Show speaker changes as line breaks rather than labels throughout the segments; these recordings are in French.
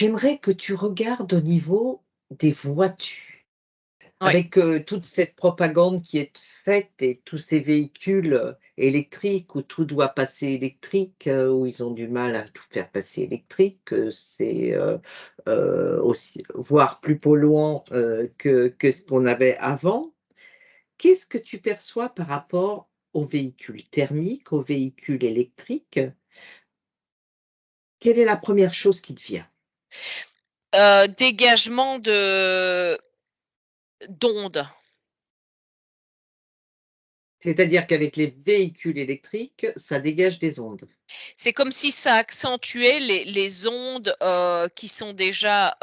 J'aimerais que tu regardes au niveau des voitures.
Ouais.
Avec, toute cette propagande qui est faite et tous ces véhicules, électriques où tout doit passer électrique, où ils ont du mal à tout faire passer électrique, que c'est, aussi voire plus polluant, que ce qu'on avait avant. Qu'est-ce que tu perçois par rapport aux véhicules thermiques, aux véhicules électriques? Quelle est la première chose qui te vient?
Dégagement de d'ondes.
C'est-à-dire qu'avec les véhicules électriques, ça dégage des ondes?
C'est comme si ça accentuait les ondes, qui sont déjà,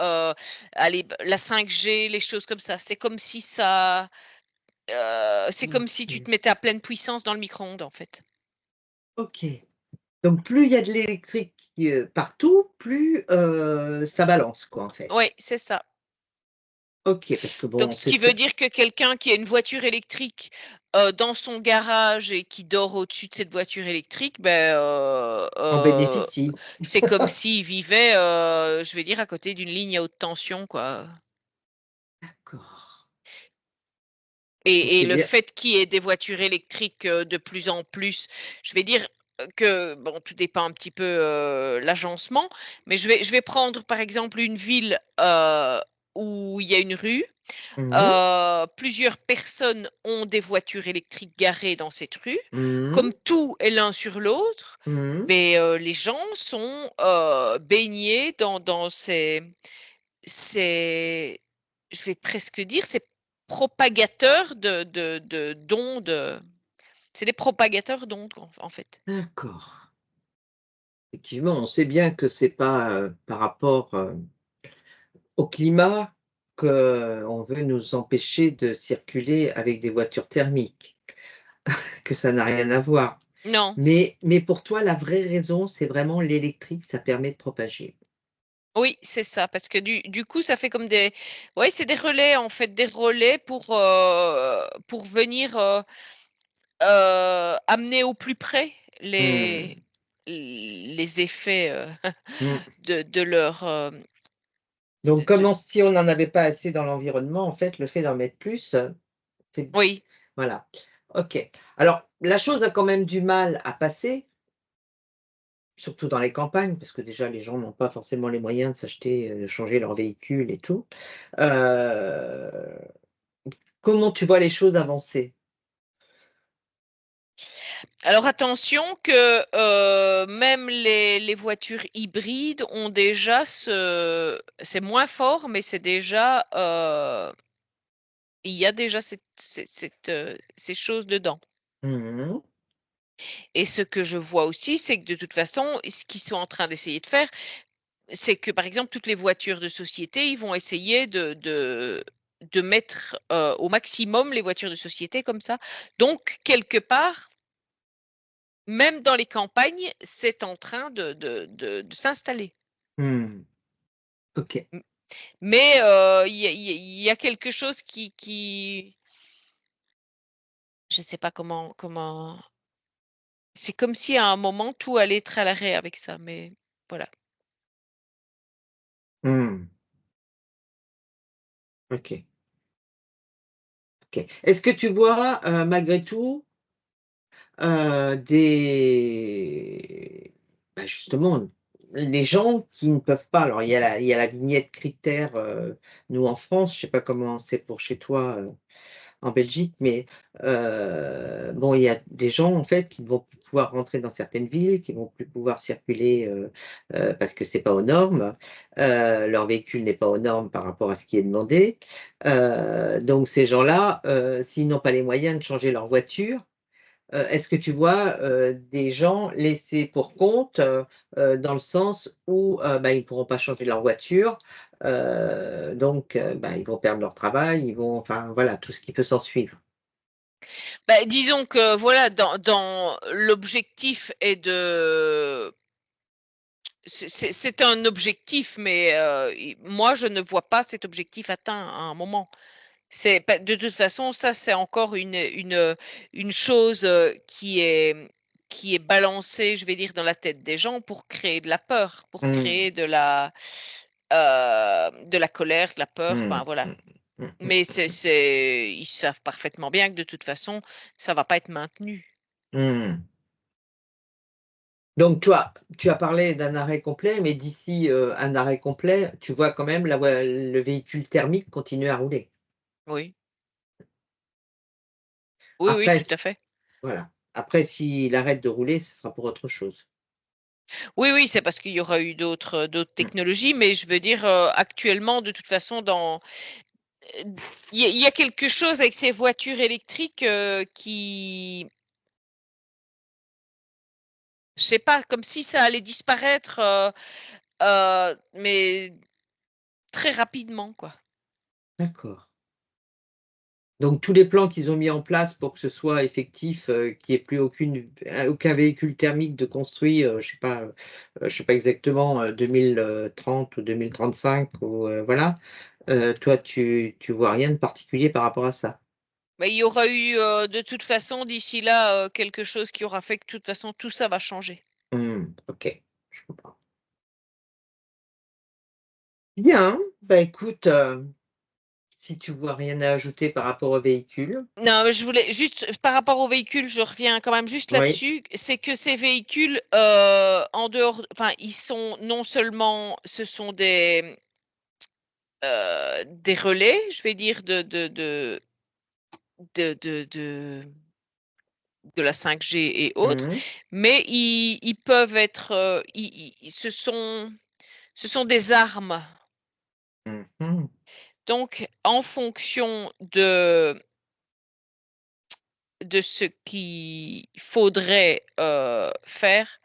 allez, la 5G, les choses comme ça. C'est comme si ça, c'est comme si tu
OK.
te mettais à pleine puissance dans le micro-ondes, en fait.
OK. Donc plus il y a de l'électrique, partout, plus, ça balance quoi, en fait?
Oui, c'est ça.
OK, parce que
Donc
bon,
ce qui veut dire que quelqu'un qui a une voiture électrique, dans son garage et qui dort au-dessus de cette voiture électrique, ben,
en bénéficie.
c'est comme s'il vivait, je vais dire à côté d'une ligne à haute tension, quoi.
D'accord.
Et
OK,
le
bien.
fait qu'il y ait des voitures électriques, de plus en plus, je vais dire, que bon, tout dépend un petit peu, l'agencement, mais je vais prendre par exemple une ville, où il y a une rue,
Mmh mh.
plusieurs personnes ont des voitures électriques garées dans cette rue.
Mmh.
Comme tout est l'un sur l'autre,
Mmh.
mais les gens sont, baignés dans ces je vais presque dire, ces propagateurs de d'ondes, c'est des propagateurs d'ondes en fait.
D'accord. Effectivement, on sait bien que c'est pas, par rapport, au climat qu'on veut nous empêcher de circuler avec des voitures thermiques, que ça n'a rien à voir.
Non,
Mais pour toi, la vraie raison, c'est vraiment l'électrique, ça permet de propager?
oui, c'est ça, parce que du coup, ça fait comme des ouais, c'est des relais en fait, des relais pour venir, amener au plus près les
Mmh.
les effets,
Mmh.
de leur,
Donc
de
comme si on n'en avait pas assez dans l'environnement, en fait, le fait d'en mettre plus, c'est
oui.
voilà. OK. Alors la chose a quand même du mal à passer, surtout dans les campagnes, parce que déjà les gens n'ont pas forcément les moyens de s'acheter, de changer leur véhicule et tout. Heu, Comment tu vois les choses avancer?
Alors attention que, même les voitures hybrides ont déjà c'est moins fort, mais c'est déjà, il y a déjà ces choses dedans.
Mmh.
Et ce que je vois aussi, c'est que de toute façon, ce qu'ils sont en train d'essayer de faire, c'est que, par exemple, toutes les voitures de société, ils vont essayer de mettre, au maximum les voitures de société comme ça. Donc quelque part, même dans les campagnes, c'est en train de s'installer.
Mmh. OK.
M mais il y a quelque chose qui je ne sais pas comment c'est comme si à un moment tout allait être à l'arrêt avec ça, mais voilà.
Mmh. OK, OK. Est-ce que tu vois, malgré tout, des bah, justement, les gens qui ne peuvent pas alors il y a la vignette critère, nous en France, je sais pas comment c'est pour chez toi, en Belgique, mais bon, il y a des gens, en fait, qui ne vont plus pouvoir rentrer dans certaines villes, qui vont plus pouvoir circuler, parce que c'est pas aux normes. Leur véhicule n'est pas aux normes par rapport à ce qui est demandé. Donc ces gens-là, s'ils n'ont pas les moyens de changer leur voiture, est-ce que tu vois, des gens laissés pour compte, dans le sens où, bah, ils ne pourront pas changer leur voiture, donc bah, ils vont perdre leur travail, ils vont enfin voilà, tout ce qui peut s'ensuivre.
Bah, disons que voilà, dans l'objectif est de c'est un objectif, mais i moi, je ne vois pas cet objectif atteint à un moment. C'est pas de toute façon, ça, c'est encore une chose, qui est balancée, je vais dire, dans la tête des gens pour créer de la peur, pour
Mmh.
créer de la de la colère, de la peur,
Mmh,
enfin voilà.
mmh, mmh,
Mais
mmh,
ils savent parfaitement bien que de toute façon, ça va pas être maintenu.
mmh. Donc toi, tu as parlé d'un arrêt complet, mais d'ici, un arrêt complet, tu vois quand même le véhicule thermique continuer à rouler?
Oui. Oui, oui,
Après
tout à
s
fait.
Voilà. Après s'il arrête de rouler, ce sera pour autre chose.
Oui, oui, c'est parce qu'il y aura eu d'autres
Mmh.
technologies, mais je veux dire, actuellement, de toute façon, il y a quelque chose avec ces voitures électriques, qui je sais pas, comme si ça allait disparaître, mais très rapidement, quoi.
D'accord. Donc tous les plans qu'ils ont mis en place pour que ce soit effectif, qu'il y ait plus aucun véhicule thermique de construit, je sais pas exactement, 2030 ou 2035 ou voilà. Toi tu vois rien de particulier par rapport à ça?
Mais il y aura eu, de toute façon, d'ici là, quelque chose qui aura fait que, de toute façon, tout ça va changer.
Mmh, OK, je comprends. Bien, bah, écoute, si tu vois rien à ajouter par rapport au véhicule.
Non, mais je voulais juste par rapport aux véhicules, je reviens quand même juste
Oui.
là-dessus, c'est que ces véhicules, en dehors enfin, ils sont non seulement ce sont des relais, je vais dire de de la 5G et autres,
Mmh.
mais ils peuvent être, ils ce sont des armes.
Mmh mh.
Donc en fonction de ce qu'il faudrait, faire,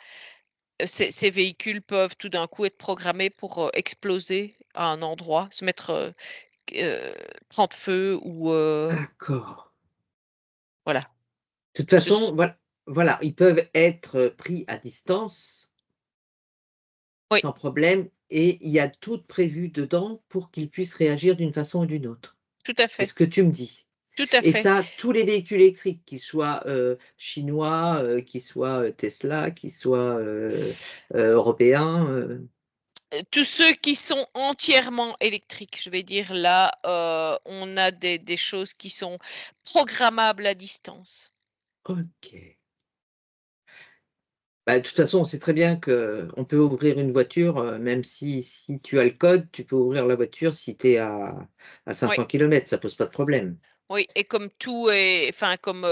ces véhicules peuvent tout d'un coup être programmés pour, exploser à un endroit, se mettre, q prendre feu ou,
D'accord.
voilà.
De toute
Ce s
façon, voilà, ils peuvent être pris à distance
Oui,
sans problème et il y a tout prévu dedans pour qu'ils puissent réagir d'une façon ou d'une autre.
tout à
C'est
fait,
ce que tu me dis?
tout à
Et
fait.
ça, tous les véhicules électriques, qu'ils soient, chinois, qu'ils soient, Tesla, qu'ils soient, européens,
Tous ceux qui sont entièrement électriques, je vais dire là, on a des choses qui sont programmables à distance.
OK. Bah, de toute façon, on sait très bien qu'on peut ouvrir une voiture, même si tu as le code, tu peux ouvrir la voiture si tu es à
Oui,
500 kilomètres, ça pose pas de problème.
oui et comme tout est enfin comme,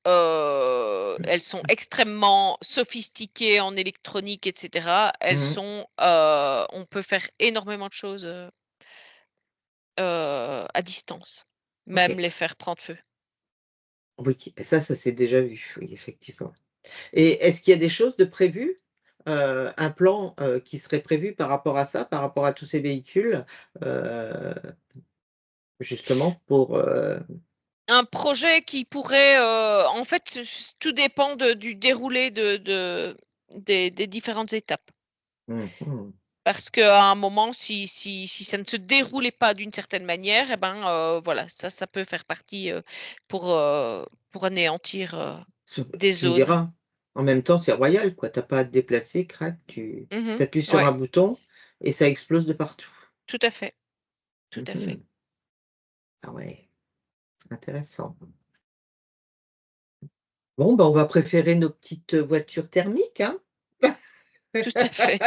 elles sont extrêmement sophistiquées en électronique et cetera.
Mmh.
On peut faire énormément de choses, à distance, même
OK.
les faire prendre feu.
Oui, ça s'est déjà vu, oui, effectivement. Et est-ce qu'il y a des choses de prévues? Un plan, qui serait prévu par rapport à ça, par rapport à tous ces véhicules, heu, justement pour,
Un projet qui pourrait, en fait, tout dépend du déroulé des différentes étapes.
mmh mh.
Parce qu'à un moment, si ça ne se déroulait pas d'une certaine manière et ben, voilà, ça peut faire partie, pour anéantir, des
Tu me
zones.
diras, en même temps, c'est royal, quoi. Tu as pas à te déplacer, crac,
Mmh.
tu appuies sur
Ouais,
un bouton et ça explose de partout.
tout à fait, tout
Mmh
à fait.
mh. Ah ouais, intéressant. Bon, bah, on va préférer nos petites voitures thermiques, hein?
Tout à fait.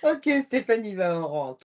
OK, Stéphanie, va, on rentre.